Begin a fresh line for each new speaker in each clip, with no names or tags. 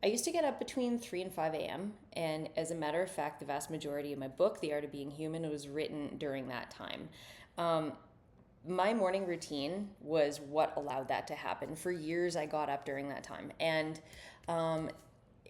I used to get up between 3 and 5 a.m. And as a matter of fact, the vast majority of my book, The Art of Being Human, was written during that time. Um, my morning routine was what allowed that to happen. For years, I got up during that time. And um,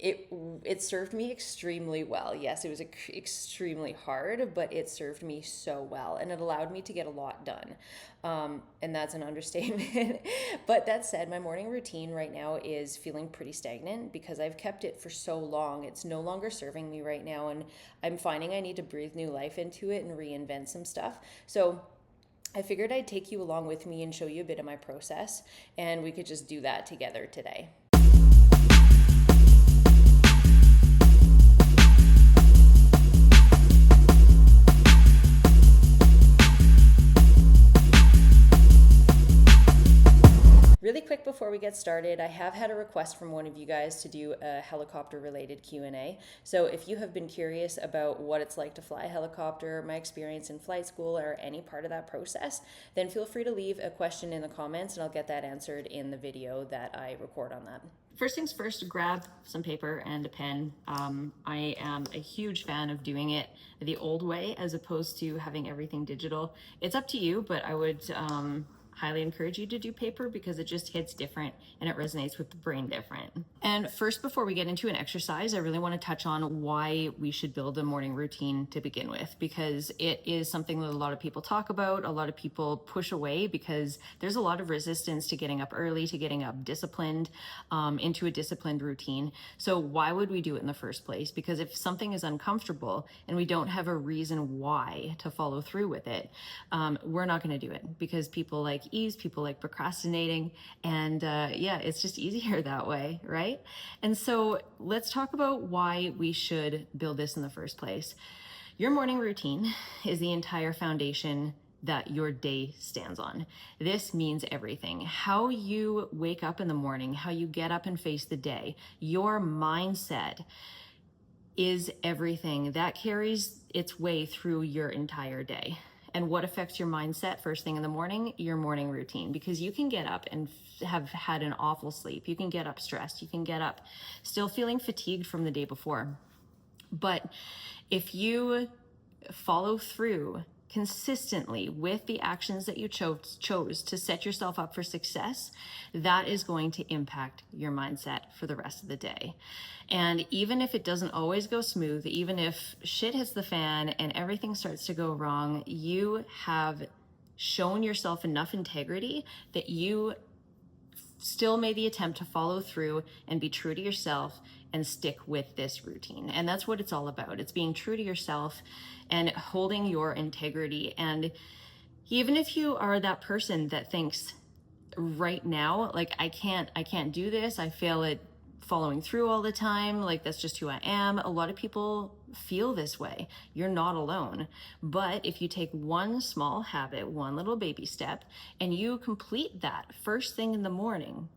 it it served me extremely well. Yes, it was extremely hard, but it served me so well, and it allowed me to get a lot done. And that's an understatement. But that said, my morning routine right now is feeling pretty stagnant because I've kept it for so long. It's no longer serving me right now, and I'm finding I need to breathe new life into it and reinvent some stuff. So I figured I'd take you along with me and show you a bit of my process, and we could just do that together today. Really quick before we get started, I have had a request from one of you guys to do a helicopter related Q&A. So if you have been curious about what it's like to fly a helicopter, my experience in flight school, or any part of that process, then feel free to leave a question in the comments and I'll get that answered in the video that I record on that. First things first, grab some paper and a pen. I am a huge fan of doing it the old way as opposed to having everything digital. It's up to you, but I would highly encourage you to do paper because it just hits different and it resonates with the brain different. And first, before we get into an exercise, I really want to touch on why we should build a morning routine to begin with, because it is something that a lot of people talk about, a lot of people push away because there's a lot of resistance to getting up early, to getting up disciplined, into a disciplined routine. So why would we do it in the first place? Because if something is uncomfortable and we don't have a reason why to follow through with it, we're not going to do it because people like ease, people like procrastinating, and yeah, it's just easier that way, right? And so let's talk about why we should build this in the first place. Your morning routine is the entire foundation that your day stands on. This means everything. How you wake up in the morning, how you get up and face the day, your mindset is everything that carries its way through your entire day. And what affects your mindset first thing in the morning? Your morning routine. Because you can get up and have had an awful sleep. You can get up stressed. You can get up still feeling fatigued from the day before. But if you follow through consistently with the actions that you chose to set yourself up for success, that is going to impact your mindset for the rest of the day. And even if it doesn't always go smooth, even if shit hits the fan and everything starts to go wrong, you have shown yourself enough integrity that you still made the attempt to follow through and be true to yourself and stick with this routine. And that's what it's all about. It's being true to yourself and holding your integrity. And even if you are that person that thinks right now, like, I can't do this, I fail at following through all the time, like that's just who I am. A lot of people feel this way. You're not alone. But if you take one small habit, one little baby step, and you complete that first thing in the morning,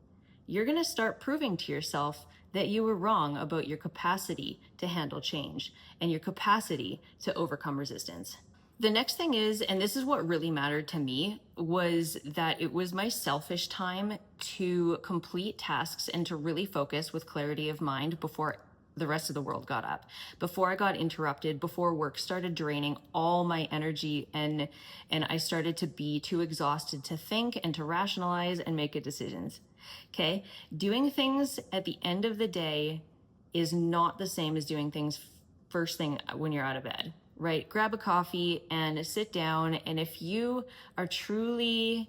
you're going to start proving to yourself that you were wrong about your capacity to handle change and your capacity to overcome resistance. The next thing is, and this is what really mattered to me, was that it was my selfish time to complete tasks and to really focus with clarity of mind before the rest of the world got up, before I got interrupted, before work started draining all my energy and I started to be too exhausted to think and to rationalize and make good decisions. Okay? Doing things at the end of the day is not the same as doing things first thing when you're out of bed. Right? Grab a coffee and sit down. And if you are truly,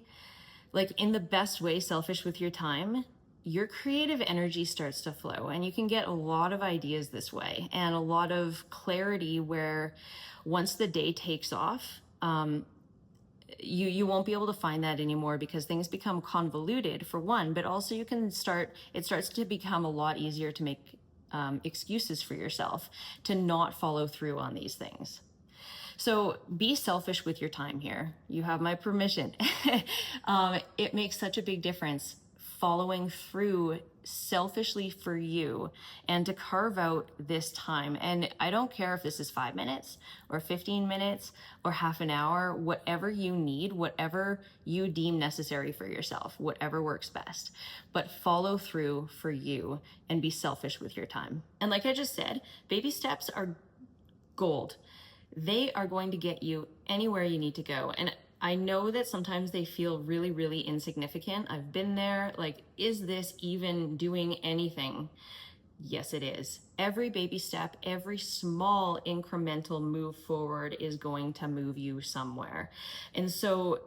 like, in the best way, selfish with your time, your creative energy starts to flow and you can get a lot of ideas this way and a lot of clarity where once the day takes off, you won't be able to find that anymore because things become convoluted for one, but also it starts to become a lot easier to make excuses for yourself to not follow through on these things. So be selfish with your time here. You have my permission. It makes such a big difference following through selfishly for you and to carve out this time. And I don't care if this is 5 minutes or 15 minutes or half an hour, whatever you need, whatever you deem necessary for yourself, whatever works best, but follow through for you and be selfish with your time. And like I just said, baby steps are gold. They are going to get you anywhere you need to go. And I know that sometimes they feel really, really insignificant. I've been there. Like, is this even doing anything? Yes, it is. Every baby step, every small incremental move forward is going to move you somewhere. And so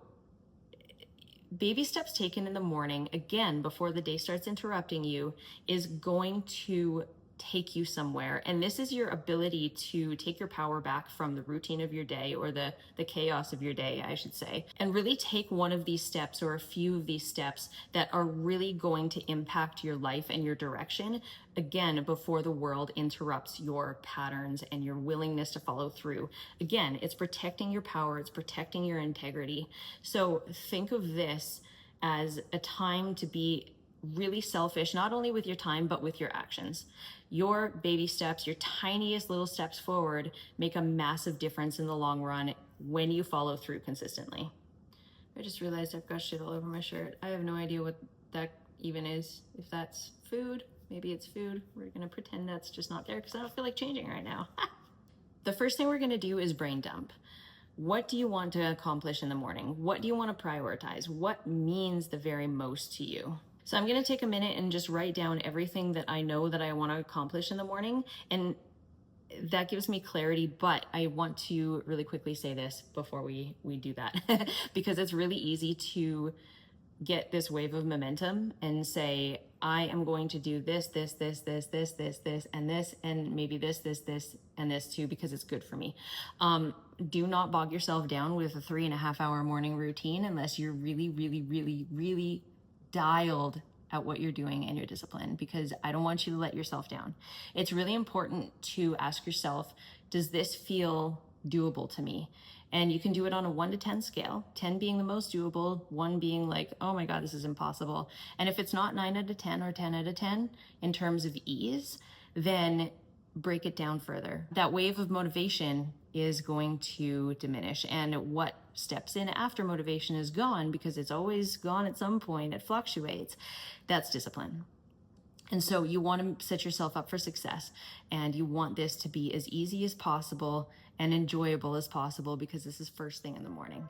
baby steps taken in the morning, again, before the day starts interrupting you, is going to take you somewhere. And this is your ability to take your power back from the routine of your day, or the chaos of your day, I should say, and really take one of these steps or a few of these steps that are really going to impact your life and your direction, again, before the world interrupts your patterns and your willingness to follow through. Again, it's protecting your power, it's protecting your integrity. So think of this as a time to be really selfish, not only with your time, but with your actions. Your baby steps, your tiniest little steps forward, make a massive difference in the long run when you follow through consistently. I just realized I've got shit all over my shirt. I have no idea what that even is. If that's food, maybe it's food. We're gonna pretend that's just not there because I don't feel like changing right now. The first thing we're gonna do is brain dump. What do you want to accomplish in the morning? What do you want to prioritize? What means the very most to you? So I'm going to take a minute and just write down everything that I know that I want to accomplish in the morning. And that gives me clarity, but I want to really quickly say this before we do that, because it's really easy to get this wave of momentum and say, I am going to do this, and this, and maybe this, and this too, because it's good for me. Do not bog yourself down with a 3.5 hour morning routine unless you're really, really, really, really dialed at what you're doing and your discipline, because I don't want you to let yourself down. It's really important to ask yourself, does this feel doable to me? And you can do it on a 1 to 10 scale, 10 being the most doable, 1 being like, oh my God, this is impossible. And if it's not 9 out of 10 or 10 out of 10 in terms of ease, then break it down further. That wave of motivation is going to diminish. And what steps in after motivation is gone, because it's always gone at some point, it fluctuates, that's discipline. And so you want to set yourself up for success, and you want this to be as easy as possible and enjoyable as possible, because this is first thing in the morning.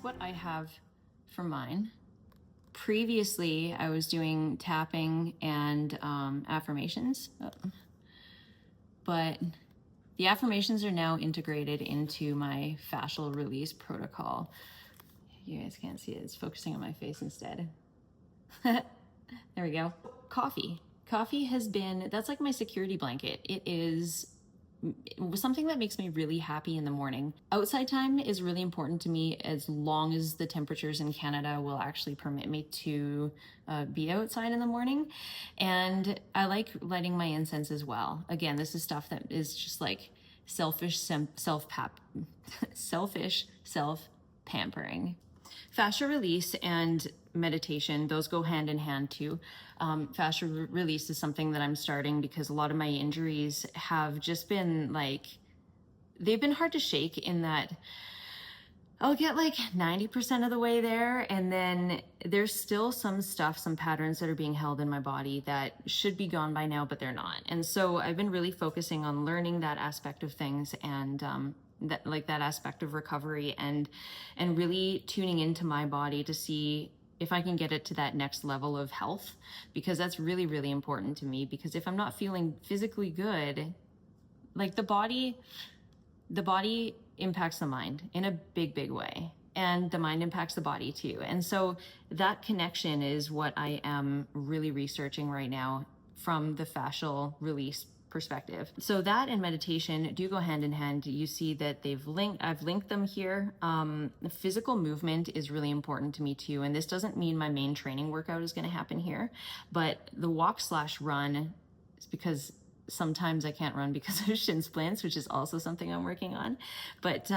What I have for mine. Previously, I was doing tapping and affirmations, but the affirmations are now integrated into my fascial release protocol. You guys can't see it, it's focusing on my face instead. There we go. Coffee. Coffee has been, that's like my security blanket. It was something that makes me really happy in the morning. Outside time is really important to me, as long as the temperatures in Canada will actually permit me to be outside in the morning. And I like lighting my incense as well. Again, this is stuff that is just like selfish self-pampering. Fascia release and meditation, those go hand in hand too. Fascia release is something that I'm starting because a lot of my injuries have just been like, they've been hard to shake, in that I'll get like 90% of the way there, and then there's still some stuff, some patterns that are being held in my body that should be gone by now, but they're not. And so I've been really focusing on learning that aspect of things, and that aspect of recovery, and really tuning into my body to see if I can get it to that next level of health, because that's really, really important to me. Because if I'm not feeling physically good, like the body impacts the mind in a big, big way, and the mind impacts the body too. And so that connection is what I am really researching right now from the fascial release perspective. So that and meditation do go hand in hand. You see that I've linked them here. Physical movement is really important to me too. And this doesn't mean my main training workout is going to happen here, but the walk/run is because sometimes I can't run because of shin splints, which is also something I'm working on. But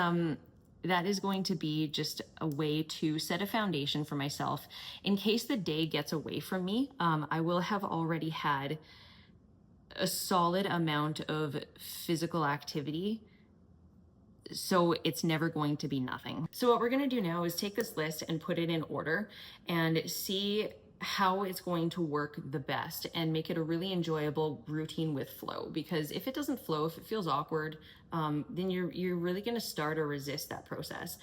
that is going to be just a way to set a foundation for myself. In case the day gets away from me, I will have already had a solid amount of physical activity, so it's never going to be nothing. So what we're going to do now is take this list and put it in order and see how it's going to work the best and make it a really enjoyable routine with flow. Because if it doesn't flow, if it feels awkward, then you're really going to start to resist that process.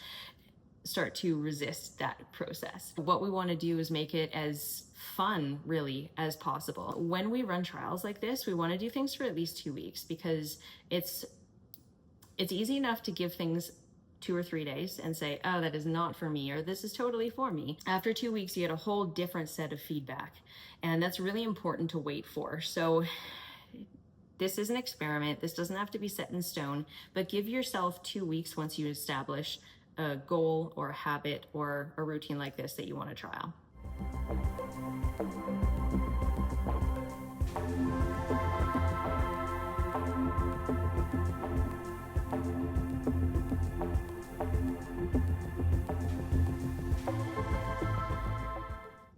What we want to do is make it as fun really as possible. When we run trials like this, we want to do things for at least 2 weeks, because it's easy enough to give things 2 or 3 days and say, oh, that is not for me, or this is totally for me. After 2 weeks, you get a whole different set of feedback, and that's really important to wait for. So this is an experiment. This doesn't have to be set in stone, but give yourself 2 weeks once you establish a goal or a habit or a routine like this that you want to trial.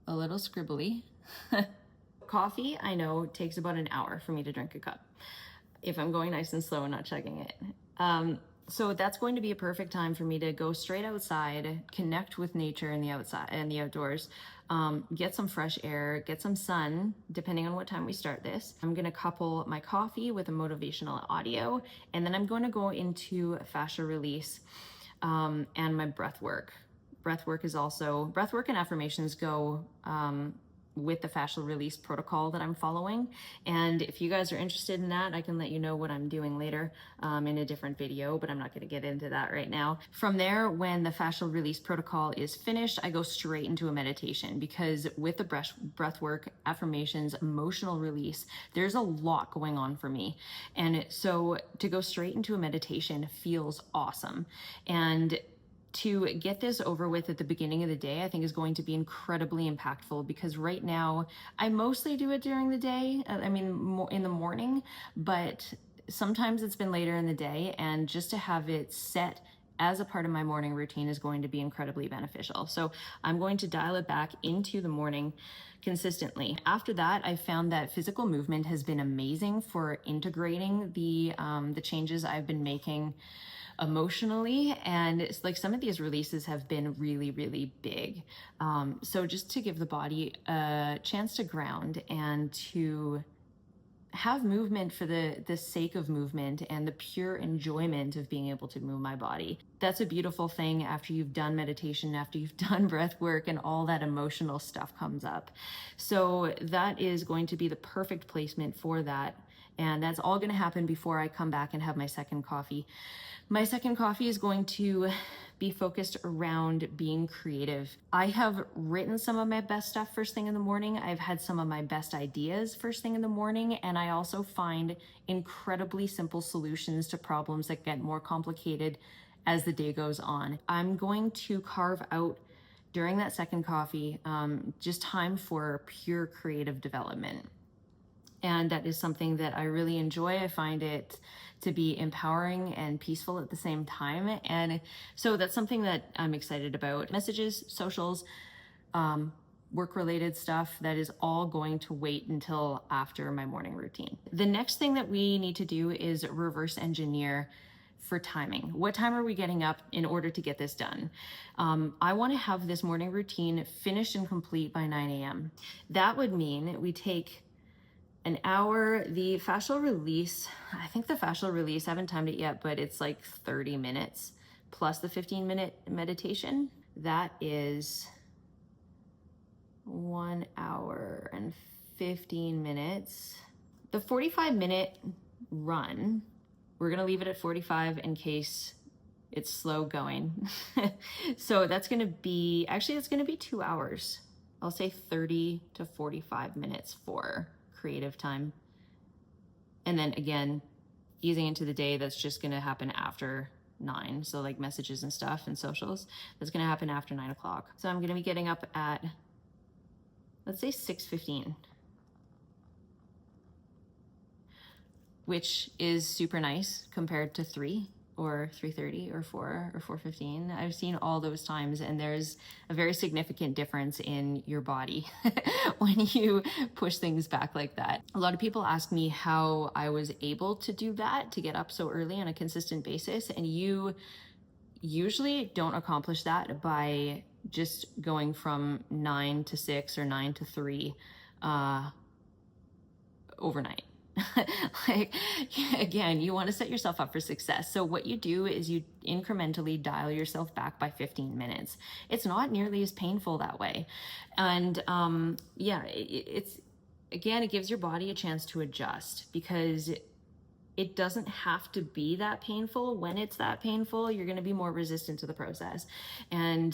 A little scribbly. Coffee, I know, takes about an hour for me to drink a cup if I'm going nice and slow and not chugging it. So that's going to be a perfect time for me to go straight outside, connect with nature in the outside and the outdoors, get some fresh air, get some sun, depending on what time we start this. I'm going to couple my coffee with a motivational audio, and then I'm going to go into fascia release and my breath work. Breath work and affirmations go with the fascial release protocol that I'm following. And if you guys are interested in that, I can let you know what I'm doing later in a different video, but I'm not going to get into that right now. From there, when the fascial release protocol is finished, I go straight into a meditation, because with the breath work, affirmations, emotional release, there's a lot going on for me. And so to go straight into a meditation feels awesome. And to get this over with at the beginning of the day, I think is going to be incredibly impactful, because right now I mostly do it during the day. More in the morning, but sometimes it's been later in the day, and just to have it set as a part of my morning routine is going to be incredibly beneficial. So I'm going to dial it back into the morning consistently. After that, I found that physical movement has been amazing for integrating the changes I've been making emotionally, and it's like some of these releases have been really, really big. So just to give the body a chance to ground and to have movement for the sake of movement and the pure enjoyment of being able to move my body. That's a beautiful thing after you've done meditation, after you've done breath work, and all that emotional stuff comes up. So that is going to be the perfect placement for that. And that's all going to happen before I come back and have my second coffee. My second coffee is going to be focused around being creative. I have written some of my best stuff first thing in the morning. I've had some of my best ideas first thing in the morning. And I also find incredibly simple solutions to problems that get more complicated as the day goes on. I'm going to carve out during that second coffee just time for pure creative development. And that is something that I really enjoy. I find it to be empowering and peaceful at the same time. And so that's something that I'm excited about. Messages, socials, work-related stuff, that is all going to wait until after my morning routine. The next thing that we need to do is reverse engineer for timing. What time are we getting up in order to get this done? I want to have this morning routine finished and complete by 9 a.m. That would mean we take an hour. The fascial release, I haven't timed it yet, but it's like 30 minutes plus the 15-minute meditation. That is 1 hour and 15 minutes. The 45-minute run, we're gonna leave it at 45 in case it's slow going. So that's gonna be, it's gonna be 2 hours. I'll say 30 to 45 minutes for creative time. And then again, easing into the day, that's just going to happen after 9. So like messages and stuff and socials, that's going to happen after 9 o'clock. So I'm going to be getting up at, let's say 6:15, which is super nice compared to 3 or 3:30 or 4 or 4:15. I've seen all those times, and there's a very significant difference in your body when you push things back like that. A lot of people ask me how I was able to do that, to get up so early on a consistent basis, and you usually don't accomplish that by just going from 9 to 6 or 9 to 3 overnight. Like, again, you want to set yourself up for success. So what you do is you incrementally dial yourself back by 15 minutes. It's not nearly as painful that way. And yeah, it's, again, it gives your body a chance to adjust, because it doesn't have to be that painful. When it's that painful, you're going to be more resistant to the process. And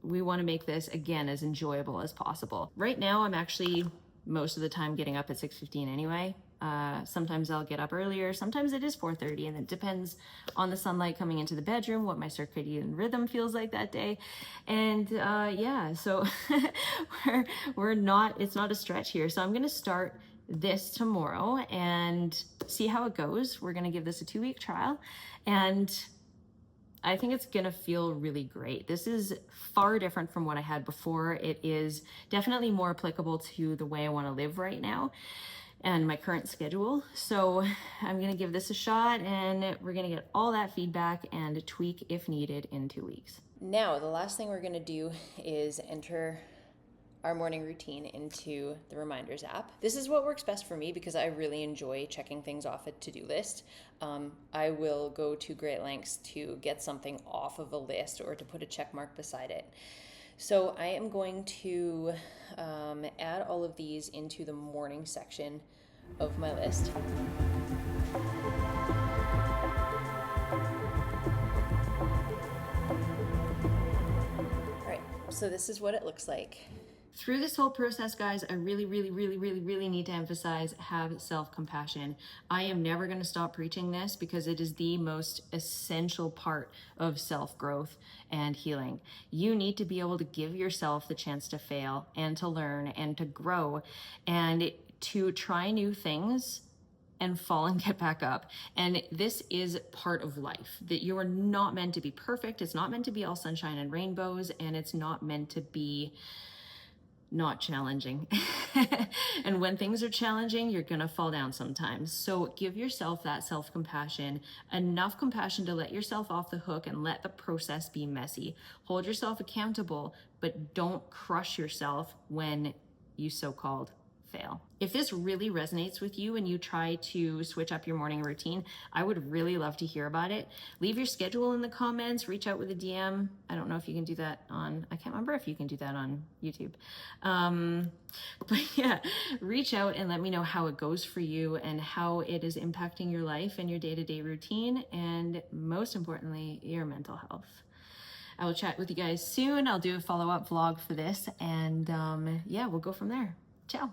we want to make this, again, as enjoyable as possible. Right now, I'm actually most of the time getting up at 6:15 anyway. Sometimes I'll get up earlier. Sometimes it is 4:30, and it depends on the sunlight coming into the bedroom, what my circadian rhythm feels like that day. And yeah, so it's not a stretch here. So I'm going to start this tomorrow and see how it goes. We're going to give this a 2-week trial, and I think it's going to feel really great. This is far different from what I had before. It is definitely more applicable to the way I want to live right now and my current schedule. So I'm going to give this a shot, and we're going to get all that feedback and tweak if needed in 2 weeks. Now, the last thing we're going to do is enter our morning routine into the reminders app. This is what works best for me because I really enjoy checking things off a to-do list. I will go to great lengths to get something off of a list or to put a check mark beside it. So I am going to add all of these into the morning section of my list. All right, so this is what it looks like. Through this whole process, guys, I really need to emphasize, have self-compassion. I am never going to stop preaching this because it is the most essential part of self-growth and healing. You need to be able to give yourself the chance to fail and to learn and to grow and to try new things and fall and get back up. And this is part of life, that you are not meant to be perfect. It's not meant to be all sunshine and rainbows, and it's not meant to be not challenging. And when things are challenging, you're gonna fall down sometimes. So give yourself that self-compassion, enough compassion to let yourself off the hook and let the process be messy. Hold yourself accountable, but don't crush yourself when you so-called fail. If this really resonates with you and you try to switch up your morning routine, I would really love to hear about it. Leave your schedule in the comments, reach out with a DM. I don't know if you can do that I can't remember if you can do that on YouTube. But yeah, reach out and let me know how it goes for you and how it is impacting your life and your day-to-day routine, and most importantly, your mental health. I will chat with you guys soon. I'll do a follow-up vlog for this, and yeah, we'll go from there. Ciao.